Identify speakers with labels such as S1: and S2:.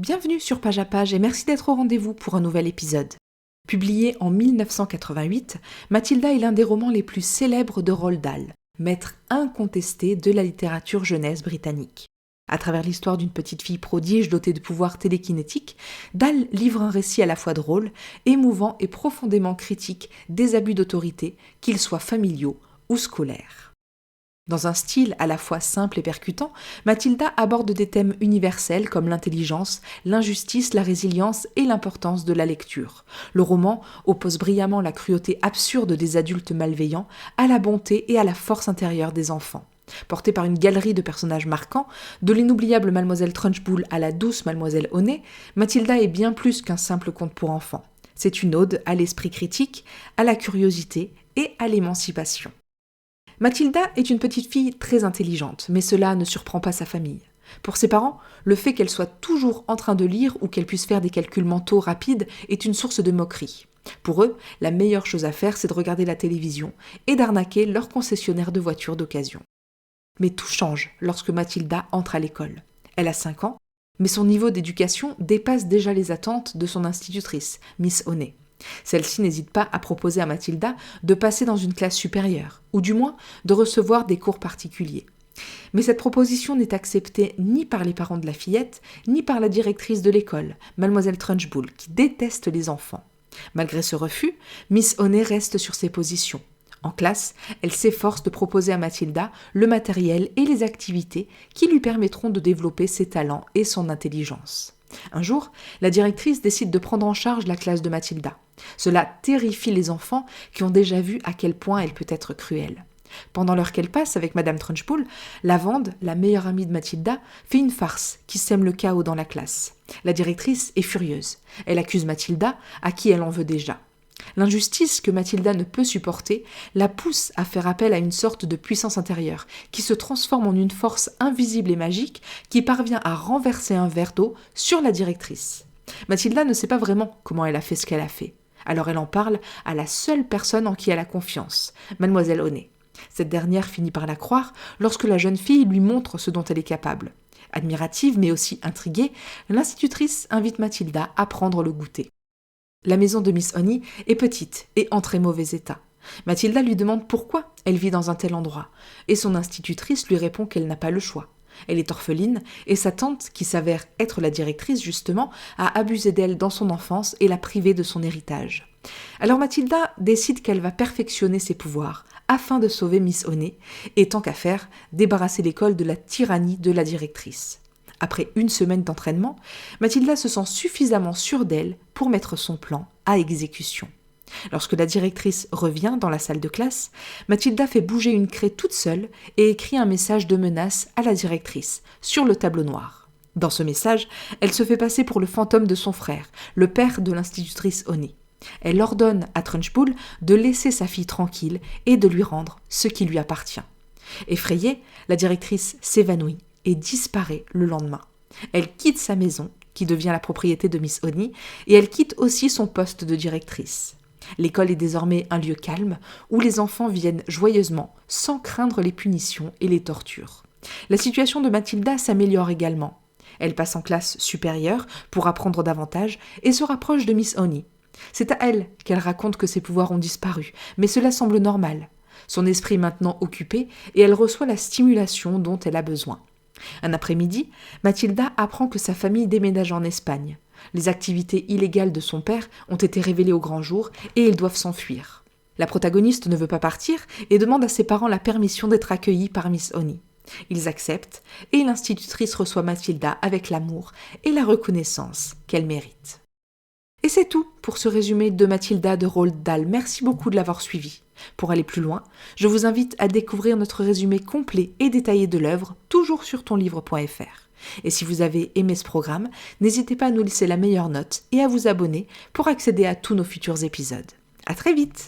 S1: Bienvenue sur Page à Page et merci d'être au rendez-vous pour un nouvel épisode. Publié en 1988, Mathilda est l'un des romans les plus célèbres de Roald Dahl, maître incontesté de la littérature jeunesse britannique. À travers l'histoire d'une petite fille prodige dotée de pouvoirs télékinétiques, Dahl livre un récit à la fois drôle, émouvant et profondément critique des abus d'autorité, qu'ils soient familiaux ou scolaires. Dans un style à la fois simple et percutant, Mathilda aborde des thèmes universels comme l'intelligence, l'injustice, la résilience et l'importance de la lecture. Le roman oppose brillamment la cruauté absurde des adultes malveillants à la bonté et à la force intérieure des enfants. Portée par une galerie de personnages marquants, de l'inoubliable Mademoiselle Trunchbull à la douce Mademoiselle Honey, Mathilda est bien plus qu'un simple conte pour enfants. C'est une ode à l'esprit critique, à la curiosité et à l'émancipation. Mathilda est une petite fille très intelligente, mais cela ne surprend pas sa famille. Pour ses parents, le fait qu'elle soit toujours en train de lire ou qu'elle puisse faire des calculs mentaux rapides est une source de moquerie. Pour eux, la meilleure chose à faire, c'est de regarder la télévision et d'arnaquer leur concessionnaire de voitures d'occasion. Mais tout change lorsque Mathilda entre à l'école. Elle a 5 ans, mais son niveau d'éducation dépasse déjà les attentes de son institutrice, Miss Honey. Celle-ci n'hésite pas à proposer à Mathilda de passer dans une classe supérieure, ou du moins de recevoir des cours particuliers. Mais cette proposition n'est acceptée ni par les parents de la fillette, ni par la directrice de l'école, Mademoiselle Trunchbull, qui déteste les enfants. Malgré ce refus, Miss Honey reste sur ses positions. En classe, elle s'efforce de proposer à Mathilda le matériel et les activités qui lui permettront de développer ses talents et son intelligence. Un jour, la directrice décide de prendre en charge la classe de Mathilda. Cela terrifie les enfants qui ont déjà vu à quel point elle peut être cruelle. Pendant l'heure qu'elle passe avec Madame Trunchbull, Lavande, la meilleure amie de Mathilda, fait une farce qui sème le chaos dans la classe. La directrice est furieuse. Elle accuse Mathilda, à qui elle en veut déjà. L'injustice que Mathilda ne peut supporter la pousse à faire appel à une sorte de puissance intérieure qui se transforme en une force invisible et magique qui parvient à renverser un verre d'eau sur la directrice. Mathilda ne sait pas vraiment comment elle a fait ce qu'elle a fait. Alors elle en parle à la seule personne en qui elle a confiance, Mademoiselle Honey. Cette dernière finit par la croire lorsque la jeune fille lui montre ce dont elle est capable. Admirative mais aussi intriguée, l'institutrice invite Mathilda à prendre le goûter. La maison de Miss Honey est petite et en très mauvais état. Mathilda lui demande pourquoi elle vit dans un tel endroit, et son institutrice lui répond qu'elle n'a pas le choix. Elle est orpheline, et sa tante, qui s'avère être la directrice justement, a abusé d'elle dans son enfance et l'a privée de son héritage. Alors Mathilda décide qu'elle va perfectionner ses pouvoirs, afin de sauver Miss Honey, et tant qu'à faire, débarrasser l'école de la tyrannie de la directrice. Après une semaine d'entraînement, Mathilda se sent suffisamment sûre d'elle pour mettre son plan à exécution. Lorsque la directrice revient dans la salle de classe, Mathilda fait bouger une craie toute seule et écrit un message de menace à la directrice sur le tableau noir. Dans ce message, elle se fait passer pour le fantôme de son frère, le père de l'institutrice Honey. Elle ordonne à Trunchbull de laisser sa fille tranquille et de lui rendre ce qui lui appartient. Effrayée, la directrice s'évanouit et disparaît le lendemain. Elle quitte sa maison, qui devient la propriété de Miss Honey, et elle quitte aussi son poste de directrice. L'école est désormais un lieu calme, où les enfants viennent joyeusement, sans craindre les punitions et les tortures. La situation de Mathilda s'améliore également. Elle passe en classe supérieure pour apprendre davantage et se rapproche de Miss Honey. C'est à elle qu'elle raconte que ses pouvoirs ont disparu, mais cela semble normal. Son esprit est maintenant occupé et elle reçoit la stimulation dont elle a besoin. Un après-midi, Mathilda apprend que sa famille déménage en Espagne. Les activités illégales de son père ont été révélées au grand jour et ils doivent s'enfuir. La protagoniste ne veut pas partir et demande à ses parents la permission d'être accueillie par Miss Honey. Ils acceptent et l'institutrice reçoit Mathilda avec l'amour et la reconnaissance qu'elle mérite. Et c'est tout pour ce résumé de Mathilda de Roald Dahl. Merci beaucoup de l'avoir suivi. Pour aller plus loin, je vous invite à découvrir notre résumé complet et détaillé de l'œuvre, toujours sur tonlivre.fr. Et si vous avez aimé ce programme, n'hésitez pas à nous laisser la meilleure note et à vous abonner pour accéder à tous nos futurs épisodes. À très vite!